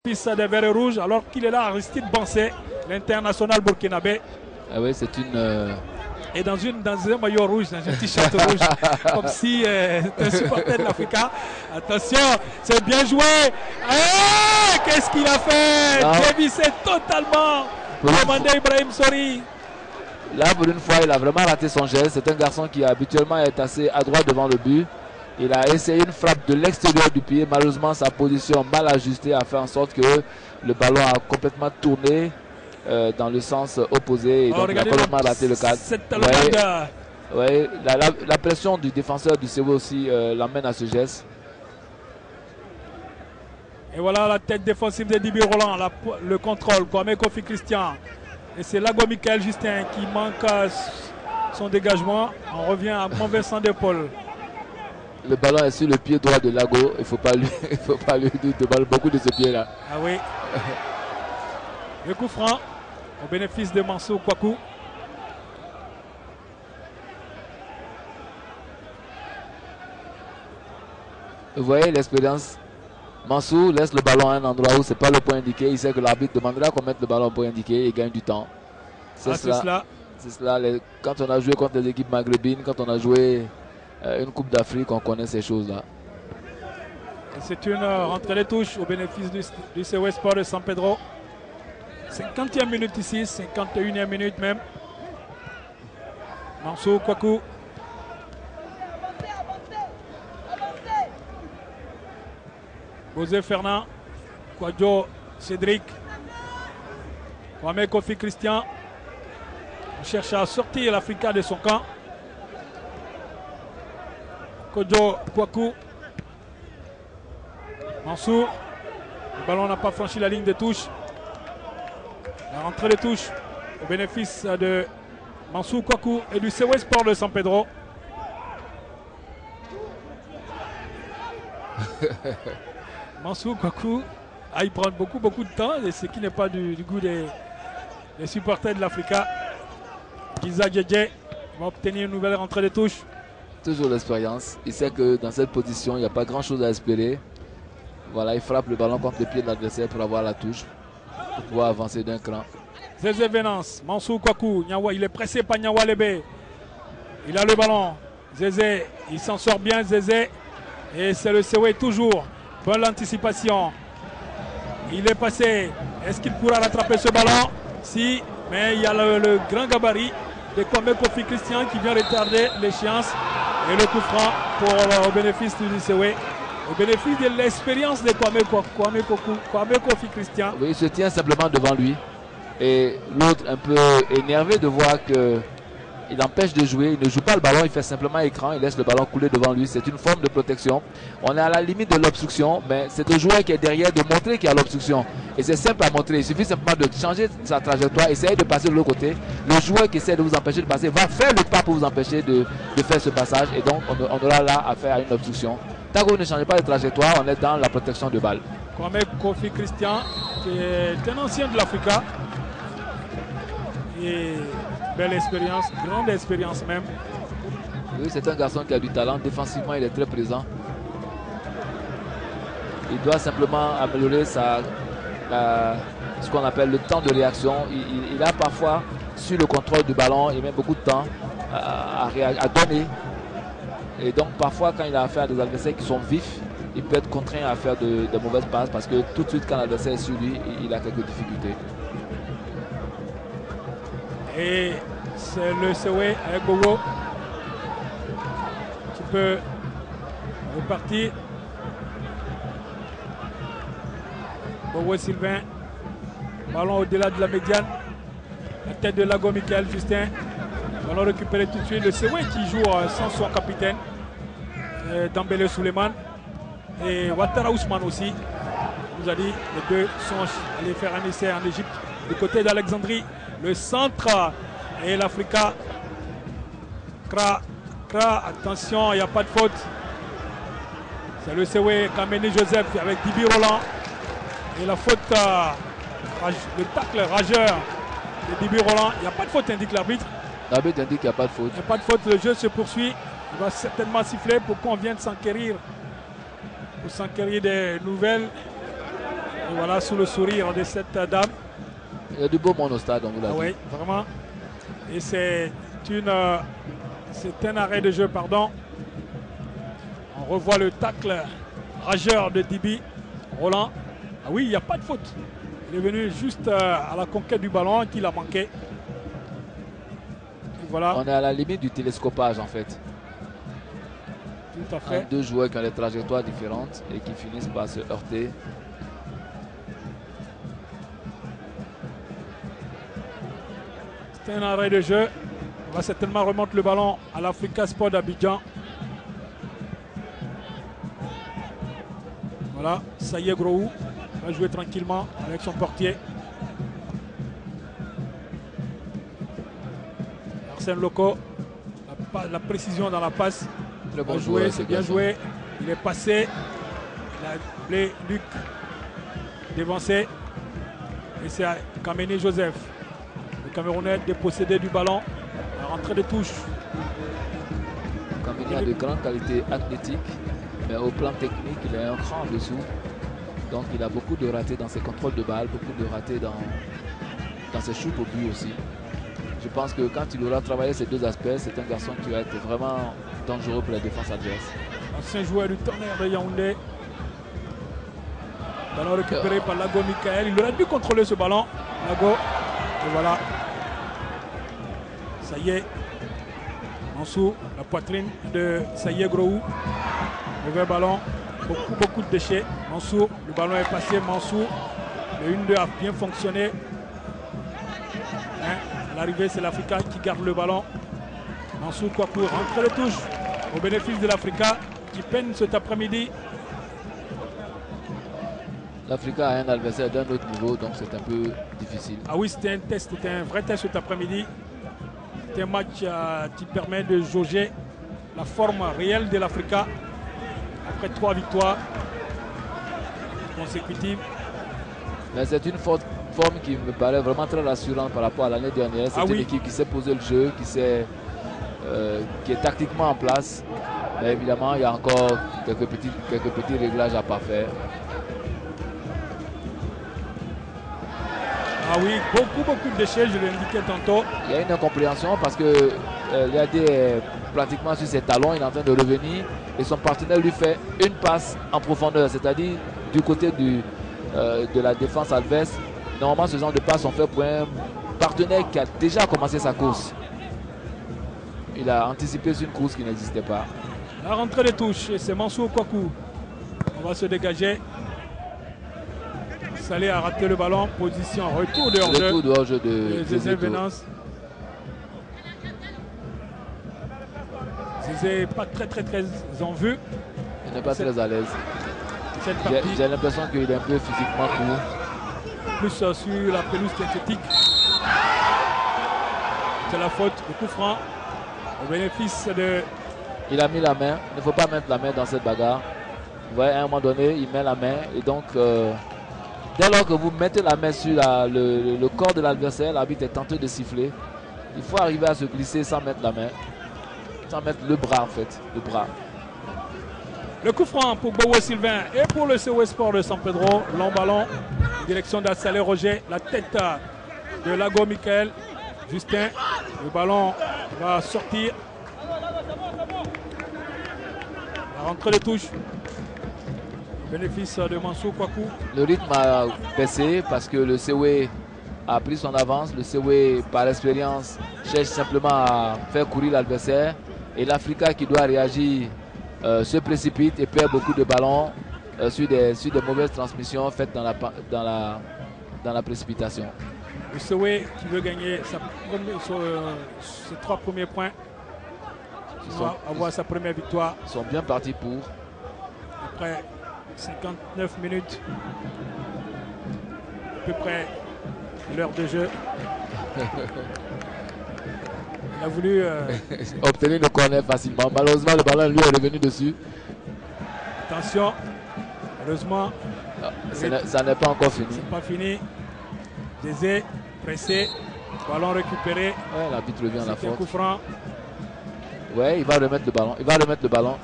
piste des verts et rouges, alors qu'il est là, Aristide Bansé, l'international burkinabé. Ah oui, c'est une... Et dans un maillot rouge, dans un t-shirt rouge, comme si c'était un supporter de l'Africa. Attention, c'est bien joué. Qu'est-ce qu'il a fait? Dévissé totalement. Demandé Ibrahim Sori. Là, pour une fois, il a vraiment raté son geste. C'est un garçon qui habituellement est assez adroit devant le but. Il a essayé une frappe de l'extérieur du pied. Malheureusement, sa position mal ajustée a fait en sorte que le ballon a complètement tourné dans le sens opposé. Et donc, il a complètement raté le cadre. Ouais, la pression du défenseur du CW aussi l'amène à ce geste. Et voilà la tête défensive de Dibi Roland, le contrôle, Kwame Kofi Christian. Et c'est Lago Michael Justin qui manque son dégagement. On revient à Montvincent d'épaule. Le ballon est sur le pied droit de Lago. Il ne faut pas lui demander beaucoup de ce pied-là. Ah oui. Le coup franc au bénéfice de Mansour Kwaku. Vous voyez l'expérience. Mansour laisse le ballon à un endroit où ce n'est pas le point indiqué. Il sait que l'arbitre demandera qu'on mette le ballon au point indiqué et gagne du temps. C'est cela. Quand on a joué contre les équipes maghrébines, quand on a joué une Coupe d'Afrique, on connaît ces choses-là. C'est une rentrée de touche au bénéfice du CW Sport de San Pedro. 50e minute ici, 51e minute même. Mansour Kwaku. José Fernand, Kwadjo Cédric, Kwame Kofi Christian. On cherche à sortir l'Africa de son camp. Kwadjo Kwaku. Mansour. Le ballon n'a pas franchi la ligne de touche. La rentrée de touche au bénéfice de Mansour Kwaku et du CW Sport de San Pedro. Mansour Kwaku, il prend beaucoup de temps, et ce qui n'est pas du goût des supporters de l'Africa. Giza Djedje va obtenir une nouvelle rentrée de touche. Toujours l'expérience. Il sait que dans cette position, il n'y a pas grand chose à espérer. Voilà, il frappe le ballon contre le pied de l'adversaire pour avoir la touche, pour pouvoir avancer d'un cran. Zézé Venance, Mansour Kwaku, il est pressé par Nyawa Lebe. Il a le ballon. Zézé, il s'en sort bien, Zézé. Et c'est le CW toujours. Bonne anticipation. Il est passé. Est-ce qu'il pourra rattraper ce ballon? Si, mais il y a le grand gabarit de Kwame Kofi Christian qui vient retarder l'échéance. Et le coup franc au bénéfice du CW. Au bénéfice de l'expérience de Kwame Kofi Christian. Oui, il se tient simplement devant lui. Et l'autre un peu énervé de voir que il empêche de jouer, il ne joue pas le ballon, il fait simplement écran, il laisse le ballon couler devant lui. C'est une forme de protection. On est à la limite de l'obstruction, mais c'est le joueur qui est derrière de montrer qu'il y a l'obstruction. Et c'est simple à montrer, il suffit simplement de changer sa trajectoire, essayer de passer de l'autre côté. Le joueur qui essaie de vous empêcher de passer va faire le pas pour vous empêcher de faire ce passage. Et donc on aura là affaire à une obstruction. Tant que vous ne changez pas de trajectoire, on est dans la protection de balle. Kwame Kofi Christian, qui est un ancien de l'Africa. Et belle expérience, grande expérience même. Oui, c'est un garçon qui a du talent. Défensivement, il est très présent. Il doit simplement améliorer ce qu'on appelle le temps de réaction. Il a parfois, sur le contrôle du ballon, il met beaucoup de temps à donner. Et donc, parfois, quand il a affaire à des adversaires qui sont vifs, il peut être contraint à faire de mauvaises passes parce que tout de suite, quand l'adversaire est sur lui, il a quelques difficultés. Et c'est le CW avec Bobo qui peut repartir. Bobo Sylvain, ballon au-delà de la médiane. La tête de Lago Michael Justin. Ballon récupéré tout de suite. Le CW qui joue sans son capitaine, Dambele Suleiman. Et Ouattara Ousmane aussi. On nous a dit les deux sont allés faire un essai en Égypte du côté d'Alexandrie. Le centre et l'Africa. Attention, il n'y a pas de faute. C'est le CW Kameni Joseph avec Dibi Roland. Et la faute, le tacle rageur de Dibi Roland. Il n'y a pas de faute, indique l'arbitre. L'arbitre indique qu'il n'y a pas de faute. Il n'y a pas de faute, le jeu se poursuit. Il va certainement siffler pour qu'on vienne s'enquérir. Pour s'enquérir des nouvelles. Et voilà, sous le sourire de cette dame. Il y a du beau monde au stade, on vous l'a dit. Oui, vraiment. Et c'est un arrêt de jeu, pardon. On revoit le tacle rageur de Dibi. Roland. Ah oui, il n'y a pas de faute. Il est venu juste à la conquête du ballon qu'il a manqué. Et voilà. On est à la limite du télescopage en fait. Tout à fait. Deux joueurs qui ont des trajectoires différentes et qui finissent par se heurter. C'est un arrêt de jeu. On va certainement remonter le ballon à l'Africa Sport d'Abidjan. Voilà, Saïe Groou va jouer tranquillement avec son portier. Arsène Loco, la précision dans la passe. Très bon joué, c'est bien joué. Il est passé. Il a appelé Luc dévancé. Et c'est Kamene Joseph, le Camerounais dépossédé du ballon. La rentrée de touche. Kamene a de grandes qualités athlétiques, mais au plan technique, il est un cran en dessous. Donc il a beaucoup de ratés dans ses contrôles de balle, beaucoup de ratés dans ses shoots au but aussi. Je pense que quand il aura travaillé ces deux aspects, c'est un garçon qui va être vraiment dangereux pour la défense adverse. Ancien joueur du Tonnerre de Yaoundé. Ballon récupéré par Lago Michael. Il aurait dû contrôler ce ballon. Lago. Et voilà. Ça y est. En dessous, la poitrine de Saïe Groou. Mauvais ballon. Beaucoup de déchets. Mansour, le ballon est passé. Mansour, le 1-2 a bien fonctionné. Hein? L'arrivée, c'est l'Africa qui garde le ballon. Mansour Kouakou rentre de touche au bénéfice de l'Africa qui peine cet après-midi. L'Africa a un adversaire d'un autre niveau, donc c'est un peu difficile. Ah oui, c'était un test, c'était un vrai test cet après-midi. C'était un match qui permet de jauger la forme réelle de l'Africa après 3 victoires consécutives. Mais c'est une forme qui me paraît vraiment très rassurante par rapport à l'année dernière. C'est une équipe qui sait poser le jeu, qui est tactiquement en place. Mais évidemment, il y a encore quelques petits réglages à pas faire. Ah oui, beaucoup de déchets, je l'ai indiqué tantôt. Il y a une incompréhension parce que Liadé est pratiquement sur ses talons, il est en train de revenir et son partenaire lui fait une passe en profondeur, c'est-à-dire du côté de la défense adverse. Normalement, ce genre de passe sont faits pour un partenaire qui a déjà commencé sa course. Il a anticipé sur une course qui n'existait pas. La rentrée de touche, c'est Mansour Kouakou. On va se dégager. Salé a raté le ballon, position retour de hors-jeu. Retour de hors-jeu de Zézé Venance. Zézé n'est pas très en vue. Il n'est pas très à l'aise. J'ai l'impression qu'il est un peu physiquement court. Plus sur la pelouse synthétique. C'est la faute, le coup franc. Au bénéfice de... Il a mis la main. Il ne faut pas mettre la main dans cette bagarre. Vous voyez, à un moment donné, il met la main. Et donc, dès lors que vous mettez la main sur le corps de l'adversaire, l'arbitre est tenté de siffler. Il faut arriver à se glisser sans mettre la main. Sans mettre le bras, en fait. Le bras. Le coup franc pour Bowo Sylvain et pour le COS Sport de San Pedro. Long ballon. Direction d'Assalé Roger. La tête de Lago Michael. Justin. Le ballon va sortir. La rentrée de touche. Bénéfice de Mansour Kouakou. Le rythme a baissé parce que le COE a pris son avance. Le COE, par expérience, cherche simplement à faire courir l'adversaire. Et l'Africa qui doit réagir se précipite et perd beaucoup de ballons sur des mauvaises transmissions faites dans la précipitation. Le COE qui veut gagner ses 3 premiers points. Il va avoir sa première victoire. Ils sont bien partis pour. Après 59 minutes, à peu près l'heure de jeu. Il a voulu obtenir le corner facilement. Malheureusement, le ballon lui est revenu dessus. Attention, heureusement. Ça n'est pas encore fini. C'est pas fini. Zézé, pressé, ballon récupéré. Ouais, l'arbitre revient à la faute. Coup franc. Ouais, il va remettre le ballon. Il va remettre le ballon.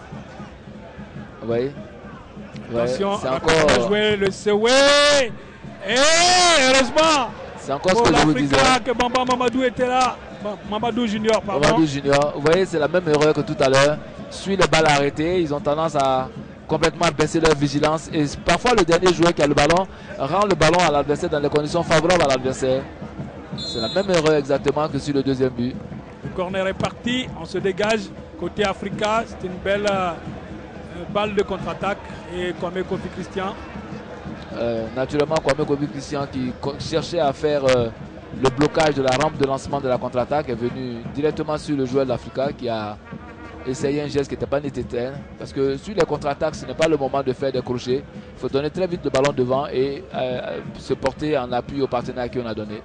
Vous voyez. Attention, c'est encore jouer le Sewe. Et heureusement, c'est encore ce que je vous disais. Que Bamba Mamadou était là. Mamadou Junior, pardon. Mamadou Junior, vous voyez, c'est la même erreur que tout à l'heure. Suit les balles arrêtées, ils ont tendance à complètement baisser leur vigilance. Et parfois, le dernier joueur qui a le ballon rend le ballon à l'adversaire dans les conditions favorables à l'adversaire. C'est la même erreur exactement que sur le deuxième but. Le corner est parti, on se dégage. Côté Africa, c'est une belle balle de contre-attaque. Et Kwame Kofi Christian. Naturellement, Kwame Kofi Christian qui cherchait à faire le blocage de la rampe de lancement de la contre-attaque est venu directement sur le joueur d'Africa qui a essayé un geste qui n'était pas nécessaire. Parce que sur les contre-attaques, ce n'est pas le moment de faire des crochets. Il faut donner très vite le ballon devant et se porter en appui au partenaire qui on a donné.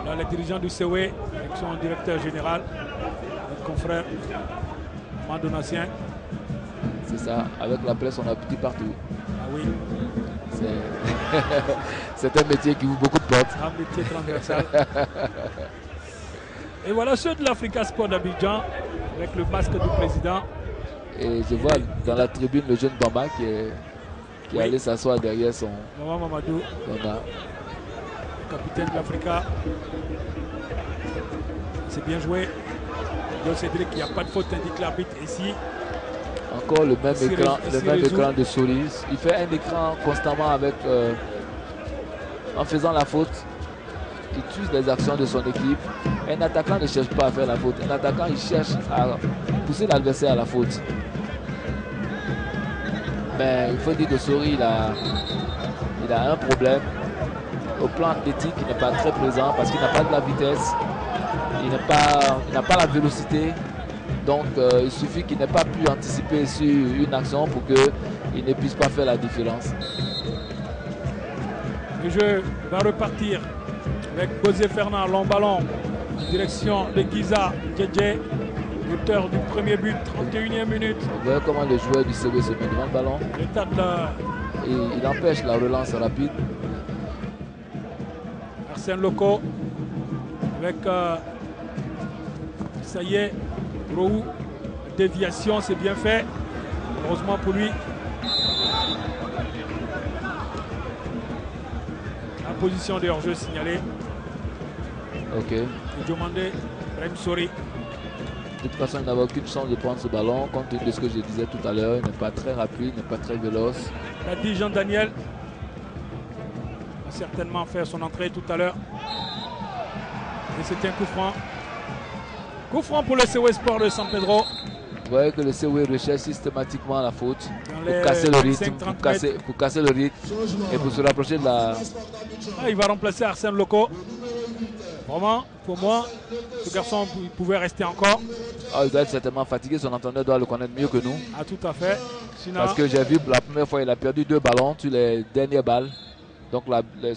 Là, les dirigeants du COE, avec son directeur général, notre confrère Mandonatien. C'est ça, avec la presse, on a petit partout. Ah oui. C'est un métier qui ouvre beaucoup de portes. Un métier transversal. Et voilà ceux de l'Africa Sport d'Abidjan, avec le masque du président. Et je vois dans la tribune le jeune Bamba qui est allé s'asseoir derrière son Mamadou. Bamba. Capitaine de l'Africa. C'est bien joué. Yo Cédric, il n'y a pas de faute, indique l'arbitre ici. Encore le même écran de Solis. Il fait un écran constamment avec en faisant la faute. Il tue les actions de son équipe. Un attaquant ne cherche pas à faire la faute. Un attaquant, il cherche à pousser l'adversaire à la faute. Mais il faut dire que Sori, il a un problème. Au plan athlétique, il n'est pas très présent parce qu'il n'a pas de la vitesse. Il n'a pas la vélocité. Donc il suffit qu'il n'ait pas pu anticiper sur une action pour qu'il ne puisse pas faire la différence. Le jeu va repartir avec Bosé Fernand, long ballon, en direction de Giza Djedje, auteur du premier but, 31e minute. Vous voyez comment le joueur du CB se met devant le ballon. Et il empêche la relance rapide. Arsène Loco avec ça y est, Roux, déviation, c'est bien fait. Heureusement pour lui. La position de hors-jeu signalée. Ok. Et demandé Brahim Sori. De toute façon, il n'avait aucune chance de prendre ce ballon, compte tenu de ce que je disais tout à l'heure. Il n'est pas très rapide, il n'est pas très véloce. L'a dit Jean-Daniel. Va certainement faire son entrée tout à l'heure. Et c'était un coup franc. Coup franc pour le COE Sport de San Pedro. Vous voyez que le COE recherche systématiquement la faute pour casser le rythme, pour casser le rythme et pour se rapprocher de la... Il va remplacer Arsène Loco. Vraiment, pour moi, ce garçon pouvait rester encore. Il doit être certainement fatigué, son entraîneur doit le connaître mieux que nous. Ah, tout à fait. Sinon... Parce que j'ai vu la première fois, il a perdu 2 ballons sur les dernières balles. Donc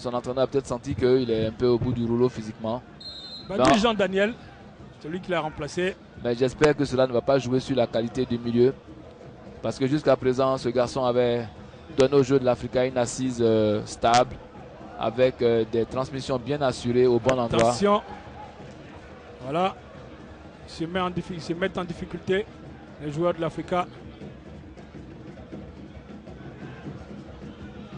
son entraîneur a peut-être senti qu'il est un peu au bout du rouleau physiquement. Jean-Daniel, celui qui l'a remplacé. Mais j'espère que cela ne va pas jouer sur la qualité du milieu. Parce que jusqu'à présent, ce garçon avait donné au jeu de l'Africa une assise stable, avec des transmissions bien assurées au bon endroit. Attention. Voilà. Ils se mettent en difficulté, les joueurs de l'Africa.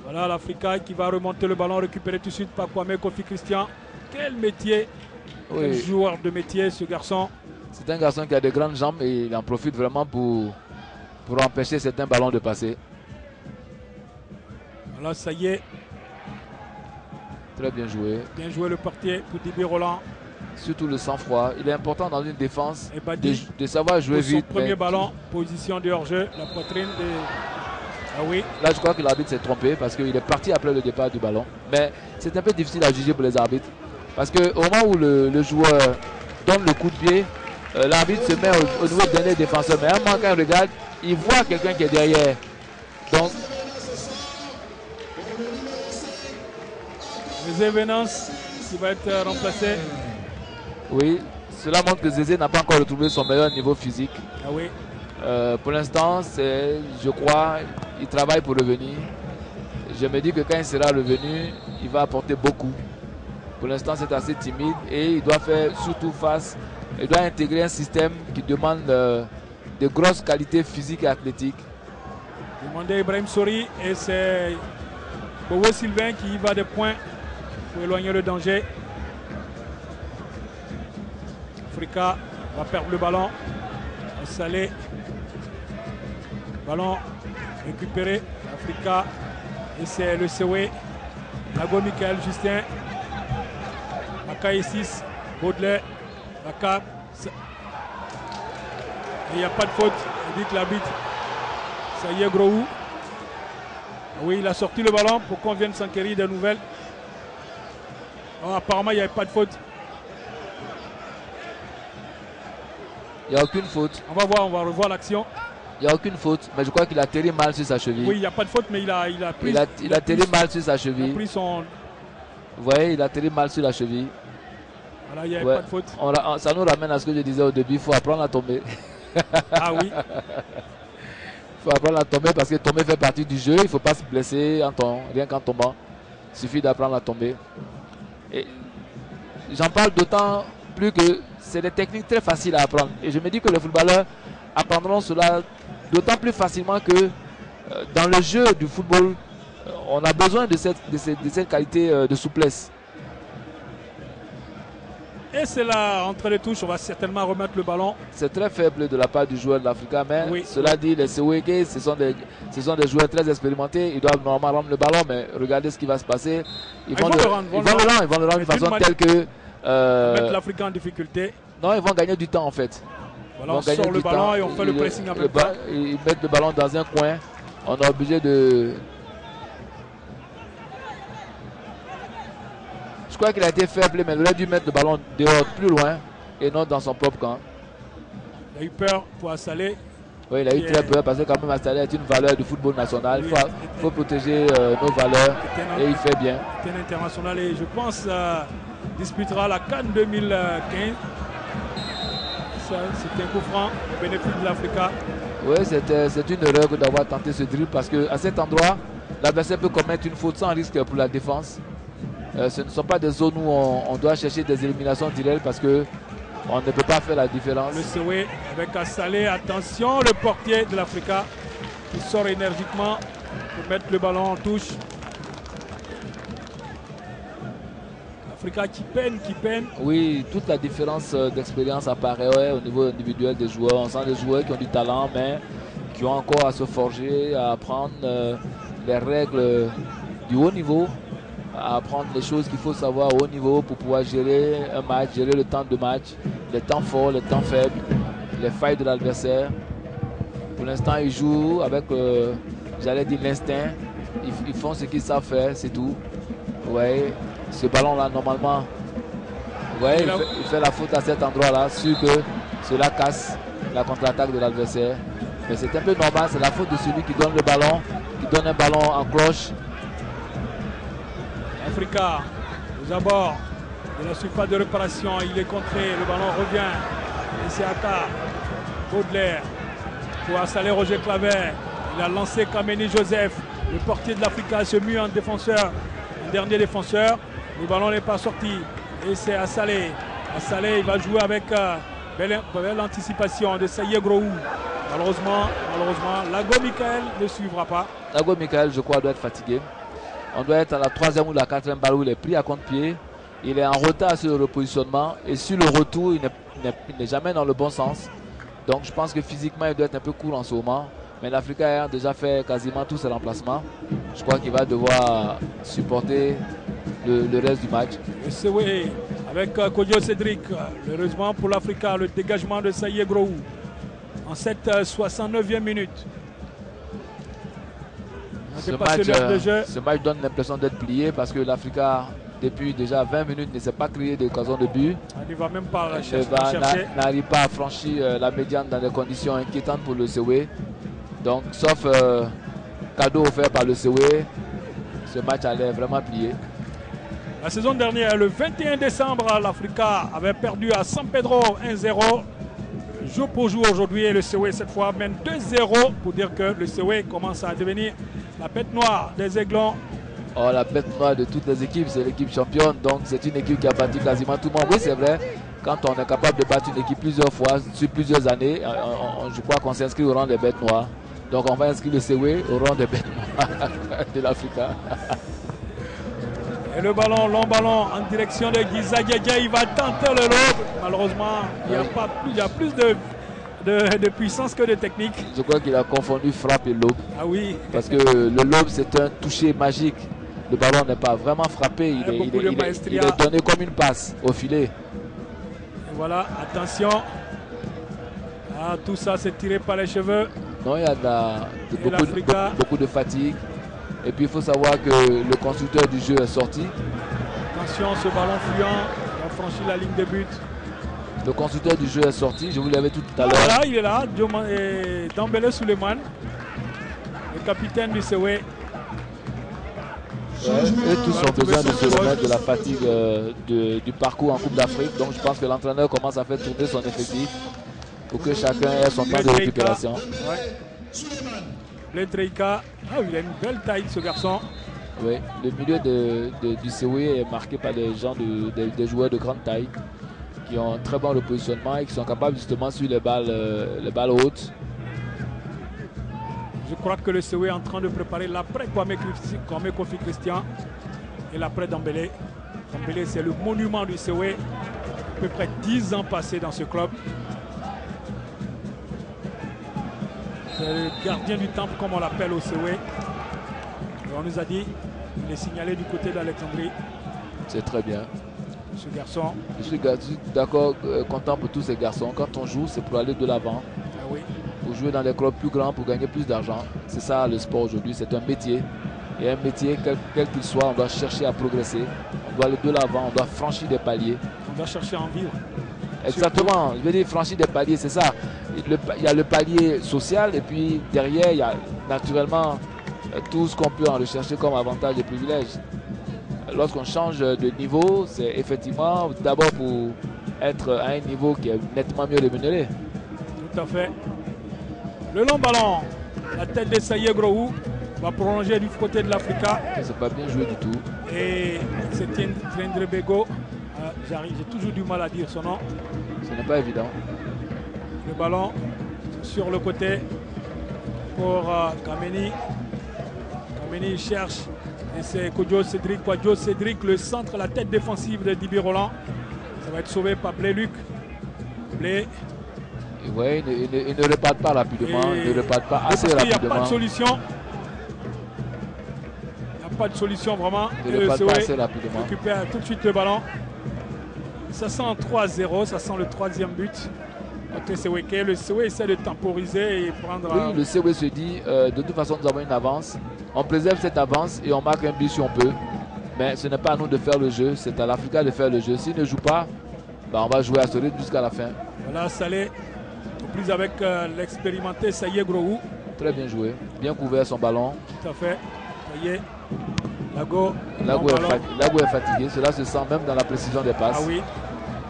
Voilà l'Africa qui va remonter le ballon, récupéré tout de suite par Kwame Kofi Christian. Quel métier! Oui. Quel joueur de métier, ce garçon. C'est un garçon qui a de grandes jambes et il en profite vraiment pour empêcher certains ballons de passer. Voilà, ça y est. Très bien joué. Bien joué le portier pour Dibi Roland. Surtout le sang-froid. Il est important dans une défense de savoir jouer vite. Son premier ballon, position de hors-jeu, la poitrine de... Ah oui. Là, je crois que l'arbitre s'est trompé parce qu'il est parti après le départ du ballon. Mais c'est un peu difficile à juger pour les arbitres. Parce qu'au moment où le joueur donne le coup de pied, l'arbitre se met au niveau du dernier défenseur. Mais à un moment quand il regarde, il voit quelqu'un qui est derrière. Donc, Zézé Venance qui va être remplacé. Oui, cela montre que Zézé n'a pas encore retrouvé son meilleur niveau physique. Ah oui. Pour l'instant, je crois, il travaille pour revenir. Je me dis que quand il sera revenu, il va apporter beaucoup. Pour l'instant, c'est assez timide et il doit faire surtout face, il doit intégrer un système qui demande de grosses qualités physiques et athlétiques. Demandé Ibrahim Sori et c'est Bobo Sylvain qui va des points pour éloigner le danger. Africa va perdre le ballon. Salé. Ballon récupéré. Africa. Et c'est le Sewe. Lago Michael Justin. Maka 6. Baudelaire. Maka. Et il n'y a pas de faute. Il dit que l'arbitre. Ça y est, Groou. Oui, il a sorti le ballon pour qu'on vienne s'enquérir des nouvelles. Oh, apparemment, il n'y avait pas de faute. Il n'y a aucune faute. On va voir, on va revoir l'action. Il n'y a aucune faute, mais je crois qu'il a atterri mal sur sa cheville. Oui, il n'y a pas de faute, mais il a pris. Il a atterri mal sur sa cheville. Il a pris son. Vous voyez, il a atterri mal sur la cheville. Voilà, il n'y avait pas de faute. Ça nous ramène à ce que je disais au début, il faut apprendre à tomber. Ah oui. Il faut apprendre à tomber parce que tomber fait partie du jeu. Il ne faut pas se blesser rien qu'en tombant. Il suffit d'apprendre à tomber. Et j'en parle d'autant plus que c'est des techniques très faciles à apprendre. Et je me dis que les footballeurs apprendront cela d'autant plus facilement que dans le jeu du football, on a besoin de cette qualité de souplesse. Et c'est là, entre les touches, on va certainement remettre le ballon. C'est très faible de la part du joueur de l'Africa, mais oui. Cela dit, les Seweke, ce sont des joueurs très expérimentés. Ils doivent normalement rendre le ballon, mais regardez ce qui va se passer. Ils vont le rendre d'une façon telle que... mettre l'Africa en difficulté. Non, ils vont gagner du temps en fait. Voilà, on sort le ballon et on fait le pressing en même temps. Ils mettent le ballon dans un coin. On est obligé de... Je crois qu'il a été faible, mais il aurait dû mettre le ballon dehors plus loin et non dans son propre camp. Il a eu peur pour Assalé. Oui, il a eu très peur parce que quand même Assalé est une valeur du football national. Il faut protéger nos valeurs et il fait bien. Il est international et je pense disputera la CAN 2015. C'était un coup franc au bénéfice de l'Africa. Oui, c'est une erreur d'avoir tenté ce dribble parce qu'à cet endroit, l'adversaire peut commettre une faute sans risque pour la défense. Ce ne sont pas des zones où on doit chercher des éliminations directes parce qu'on ne peut pas faire la différence. Le Sewe avec Assalé, attention, le portier de l'Africa qui sort énergiquement pour mettre le ballon en touche. L'Africa qui peine. Oui, toute la différence d'expérience apparaît au niveau individuel des joueurs. On sent des joueurs qui ont du talent mais qui ont encore à se forger, à apprendre les règles du haut niveau, à apprendre les choses qu'il faut savoir au haut niveau pour pouvoir gérer un match, gérer le temps de match, les temps forts, les temps faibles, les failles de l'adversaire. Pour l'instant, ils jouent avec, j'allais dire, l'instinct. Ils font ce qu'ils savent faire, c'est tout. Ouais, ce ballon-là, normalement, ouais, il fait la faute à cet endroit-là, sûr que cela casse la contre-attaque de l'adversaire. Mais c'est un peu normal, c'est la faute de celui qui donne le ballon, qui donne un ballon en cloche. Africa, aux abords de la surface de réparation, il est contré, le ballon revient. Et c'est Aka, Baudelaire, pour Assalé Roger Claver. Il a lancé Kameni Joseph, le portier de l'Africa se mue en défenseur, un dernier défenseur. Le ballon n'est pas sorti. Et c'est Assalé. Assalé, il va jouer avec belle anticipation de Saïe Groou. Malheureusement, Lago Michael ne suivra pas. Lago Michael, je crois, doit être fatigué. On doit être à la 3e ou la 4e balle où il est pris à contre-pied. Il est en retard sur le repositionnement. Et sur le retour, il n'est jamais dans le bon sens. Donc je pense que physiquement, il doit être un peu court en ce moment. Mais l'Africa a déjà fait quasiment tous ses remplacements. Je crois qu'il va devoir supporter le reste du match. C'est oui, avec Kodjo Cédric. Heureusement pour l'Africa, le dégagement de Saïe Groou en cette 69e minute. Ce match donne l'impression d'être plié parce que l'Africa, depuis déjà 20 minutes, ne s'est pas créé d'occasion de but. Il ne va même pas chercher. N'arrive pas à franchir la médiane dans des conditions inquiétantes pour le Sewe. Donc, sauf cadeau offert par le Sewe, ce match allait vraiment plier. La saison dernière, le 21 décembre, l'Africa avait perdu à San Pedro 1-0. Jour pour jour aujourd'hui, le Sewe cette fois mène 2-0 pour dire que le Sewe commence à devenir la bête noire des Aiglons. Oh, la bête noire de toutes les équipes, c'est l'équipe championne. Donc c'est une équipe qui a battu quasiment tout le monde. Oui, c'est vrai. Quand on est capable de battre une équipe plusieurs fois, sur plusieurs années, je crois qu'on s'inscrit au rang des bêtes noires. Donc on va inscrire le Sewe au rang des bêtes de l'Africa. Et le ballon, long ballon en direction de Giza Diadia, il va tenter le lob. Malheureusement, il y a plus de puissance que de technique. Je crois qu'il a confondu frappe et lob. Ah oui. Parce que le lob, c'est un toucher magique. Le ballon n'est pas vraiment frappé, il est donné comme une passe au filet. Et voilà, attention. Ah, tout ça, c'est tiré par les cheveux. Non, il y a beaucoup de fatigue. Et puis il faut savoir que le constructeur du jeu est sorti. Attention, ce ballon fuyant, il a franchi la ligne de but. Le constructeur du jeu est sorti, je vous l'avais tout à l'heure. Voilà, il est là, Dembélé Souleymane, le capitaine du Sewe. Et tous ont besoin de se remettre de la fatigue du parcours en Coupe d'Afrique. Donc je pense que l'entraîneur commence à faire tourner son effectif pour que chacun ait son temps de récupération. Bletrika, il a une belle taille ce garçon. Oui, le milieu du Sewe est marqué par des joueurs de grande taille qui ont un très bon repositionnement et qui sont capables justement sur les balles hautes. Je crois que le Sewe est en train de préparer l'après Kwame Kofi Christian et l'après Dembélé. Dembélé, c'est le monument du Sewe. À peu près 10 ans passés dans ce club. C'est le gardien du temple, comme on l'appelle au Sewe. On nous a dit, il est signalé du côté d'Alexandrie. C'est très bien. Ce garçon. Je suis d'accord, content pour tous ces garçons. Quand on joue, c'est pour aller de l'avant. Ah oui. Pour jouer dans des clubs plus grands, pour gagner plus d'argent. C'est ça le sport aujourd'hui, c'est un métier. Et un métier, quel qu'il soit, on doit chercher à progresser. On doit aller de l'avant, on doit franchir des paliers. On doit chercher à en vivre. Exactement, je veux dire franchir des paliers, c'est ça. Il y a le palier social et puis derrière, il y a naturellement tout ce qu'on peut en rechercher comme avantage et privilèges. Lorsqu'on change de niveau, c'est effectivement d'abord pour être à un niveau qui est nettement mieux rémunéré. Tout à fait. Le long ballon, la tête de Saye Grohou va prolonger du côté de l'Africa. C'est pas bien joué du tout. Et c'est Tiendre Bego. J'ai toujours du mal à dire son nom. Ce n'est pas évident. Le ballon sur le côté pour Kameni. Kameni cherche. Et c'est Kodjo Cédric. Kodjo Cédric, le centre, la tête défensive de Dibi Roland. Ça va être sauvé par Blé-Luc. Blé. Oui, il ne repart pas rapidement. Il ne repart pas assez rapidement. Il n'y a pas de solution. Il n'y a pas de solution vraiment. Il ne repart pas assez rapidement. Il récupère tout de suite le ballon. Ça sent 3-0, ça sent le troisième but contre le Seweke. Le Sewe essaie de temporiser et prendre... Oui, le Sewe se dit, de toute façon nous avons une avance. On préserve cette avance et on marque un but si on peut. Mais ce n'est pas à nous de faire le jeu, c'est à l'Africa de faire le jeu. S'il ne joue pas, on va jouer à ce rythme jusqu'à la fin. Voilà, Salé, en plus avec l'expérimenté Saye Grohou. Très bien joué, bien couvert son ballon. Tout à fait, Saye. Lago est fatigué, cela se sent même dans la précision des passes. Ah oui,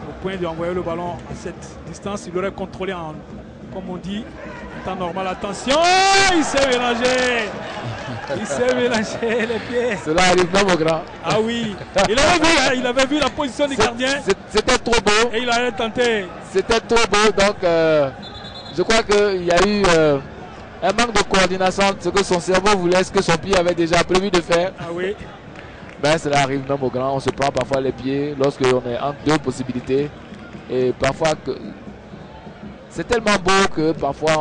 au point d'envoyer le ballon à cette distance, il aurait contrôlé comme on dit, en temps normal. Attention, il s'est mélangé. Il s'est mélangé les pieds. Cela arrive même au grand. Ah oui, il avait vu la position du gardien. C'était trop beau. Et il allait tenter. C'était trop beau, donc je crois qu'il y a eu... un manque de coordination, ce que son cerveau voulait, ce que son pied avait déjà prévu de faire. Ah oui. Ben, cela arrive même au grand. On se prend parfois les pieds lorsqu'on est entre deux possibilités. Et parfois, c'est tellement beau que parfois,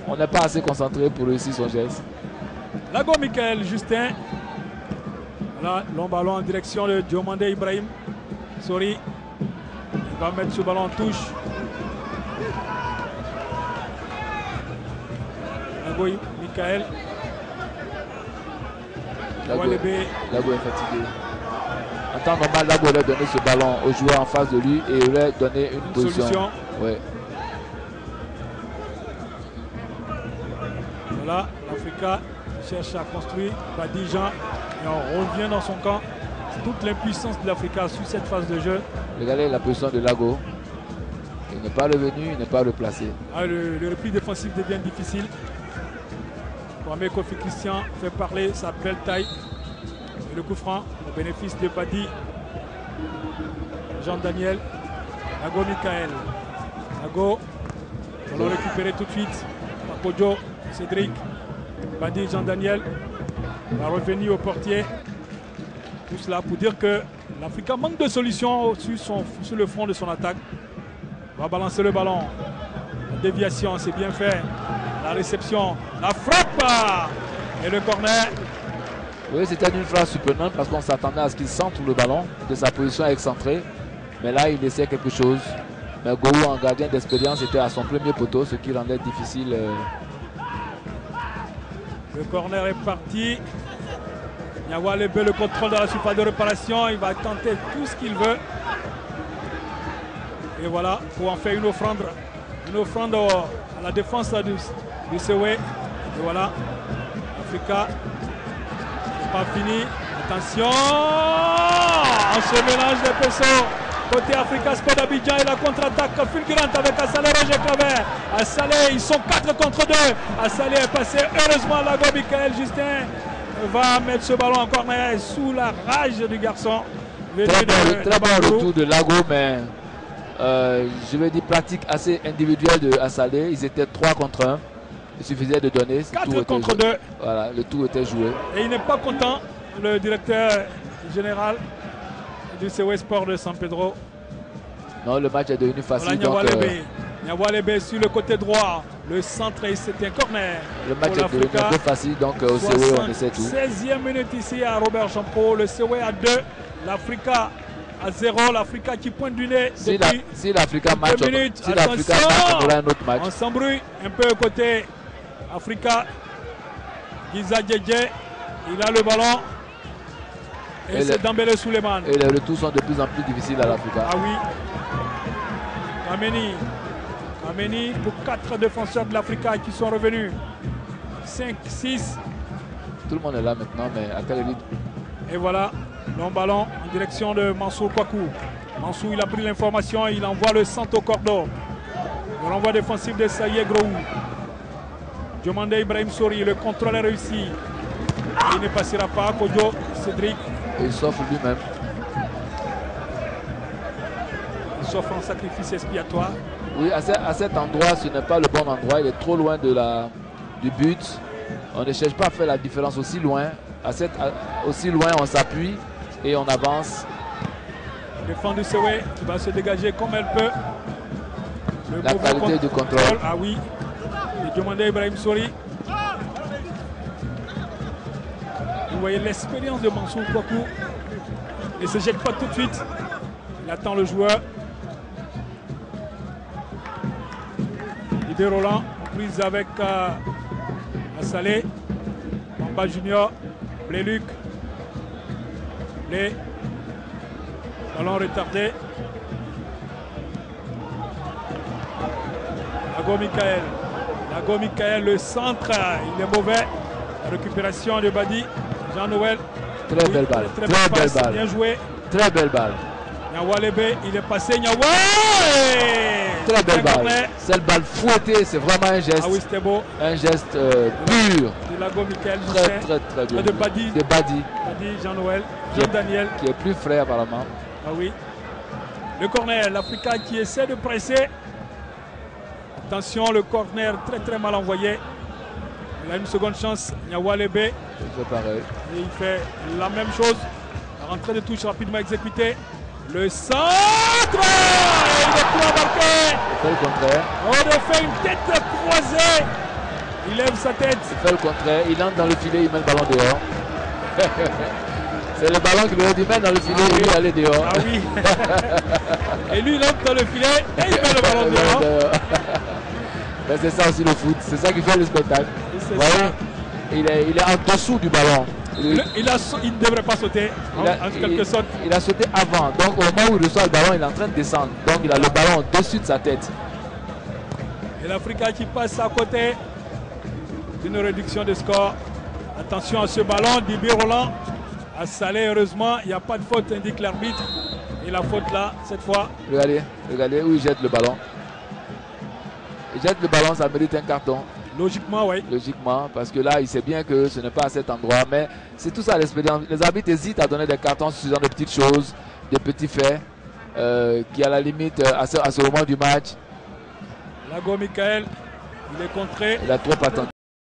on n'est pas assez concentré pour réussir son geste. Lago Michael Justin. Voilà, long ballon en direction de Diomande Ibrahim. Sori. Il va mettre ce ballon en touche. Lago Michael. Lago est fatigué. En temps normal, Lago aurait donné ce ballon au joueur en face de lui et aurait donné une position. Ouais. Voilà, l'Africa cherche à construire Badi Jean et on revient dans son camp. C'est toute l'impuissance de l'Africa sur cette phase de jeu. Regardez la position de Lago. Il n'est pas revenu, il n'est pas replacé. Ah, le repli défensif devient difficile. Kwame Kofi Christian fait parler sa belle taille. Et le coup franc au bénéfice de Badi Jean-Daniel. Lago Michael. Lago, on l'a récupéré tout de suite. Kodjo Cédric. Badi Jean-Daniel va revenir au portier. Tout cela pour dire que l'Africa manque de solutions sur le front de son attaque. Va balancer le ballon. La déviation, c'est bien fait. La réception, la frappe et le corner. Oui, c'était une frappe surprenante parce qu'on s'attendait à ce qu'il centre le ballon de sa position excentrée. Mais là, il essaie quelque chose. Mais Gowou, en gardien d'expérience, était à son premier poteau, ce qui rendait difficile. Le corner est parti. Nyawa Lebe, le contrôle de la surface de réparation. Il va tenter tout ce qu'il veut. Et voilà, pour en faire une offrande à la défense du Sewe. Et voilà, Africa n'est pas fini. Attention, on se mélange des pinceaux. Côté Africa Sport d'Abidjan et la contre-attaque fulgurante avec Assalé Roger Claver. Assalé, ils sont 4 contre 2. Assalé est passé heureusement. Lago Michael Justin va mettre ce ballon encore mais sous la rage du garçon. Très bon retour de Lago, mais je vais dire pratique assez individuelle de Assalé. Ils étaient 3 contre 1. Il suffisait de donner. 4 contre 2. Voilà, le tout était joué. Et il n'est pas content, le directeur général du CW Sport de San Pedro. Non, le match est devenu facile. Voilà, Nyawa Lebe sur le côté droit. Le centre et c'est un corner. Le match est devenu un peu facile, donc au CW on essaie tout. 16e minute ici à Robert Champeau. Le CW à 2. L'Africa à 0. L'Africa qui pointe du nez. Si l'Africa match, on aura un autre match. On s'embrouille un peu côté Africa. Giza Djedje, il a le ballon. Et c'est Dambele Suleiman. Et les retours sont de plus en plus difficiles à l'Africa. Ah oui. Kameni pour 4 défenseurs de l'Africa qui sont revenus. 5, 6. Tout le monde est là maintenant, mais à quel rythme? Et voilà, long ballon en direction de Mansour Kwaku. Mansour, il a pris l'information, il envoie le centre au cordeau. Le renvoi défensif de Saïe Groou. Diomande Ibrahim Sori, le contrôle est réussi. Il ne passera pas. Kodjo, Cédric. Il s'offre lui-même. Il s'offre un sacrifice expiatoire. Oui, à cet endroit, ce n'est pas le bon endroit. Il est trop loin du but. On ne cherche pas à faire la différence aussi loin. Aussi loin, on s'appuie et on avance. Le défense du Sewe va se dégager comme elle peut. La qualité du contrôle. Ah oui. Et demander Ibrahim Sori. Vous voyez l'expérience de Mansour Kwaku. Il ne se jette pas tout de suite. Il attend le joueur. Idé Roland, prise avec Assalé. Bamba Junior. Blé-Luc. Blé. Ballon retardé. Lago Michael, le centre, il est mauvais. La récupération de Badi. Jean-Noël. Très belle balle. Très belle balle. Bien joué. Très belle balle. Nyawa Lebe, il est passé. Nyawa. Très belle balle. Cette balle fouettée, c'est vraiment un geste. Ah oui, c'était beau. Un geste pur. De Lago Michael. Très bien. De Badi. Badi, Jean-Noël. Jean-Daniel. Qui est plus frais apparemment. Ah oui. Le corner, l'Africa qui essaie de presser. Attention, le corner très mal envoyé. Il a une seconde chance, Nyawa Lebe. C'est pareil. Et il fait la même chose. La rentrée de touche rapidement exécutée. Le centre. Et il est plus embarqué. Il fait le contraire. On a fait une tête croisée. Il lève sa tête. Il fait le contraire. Il entre dans le filet, il met le ballon dehors. C'est le ballon qui lui a dit mettre dans le filet et lui aller dehors. Ah oui. Et lui il entre dans le filet et il met le ballon dehors. Ben c'est ça aussi le foot. C'est ça qui fait le spectacle. Il est en dessous du ballon. Il ne devrait pas sauter en quelque sorte. Il a sauté avant. Donc au moment où il reçoit le ballon, il est en train de descendre. Donc il a le ballon au-dessus de sa tête. Et l'Africa qui passe à côté d'une réduction de score. Attention à ce ballon d'Ibi Roland. À Salé, heureusement, il n'y a pas de faute, indique l'arbitre. Et la faute là, cette fois. Regardez où il jette le ballon. Il jette le ballon, ça mérite un carton. Logiquement, oui. Logiquement, parce que là, il sait bien que ce n'est pas à cet endroit. Mais c'est tout ça l'expérience. Les arbitres hésitent à donner des cartons sur ce genre de petites choses, des petits faits, qui à la limite, à ce moment du match. Lago Michael, il est contré. Il a trop attendu.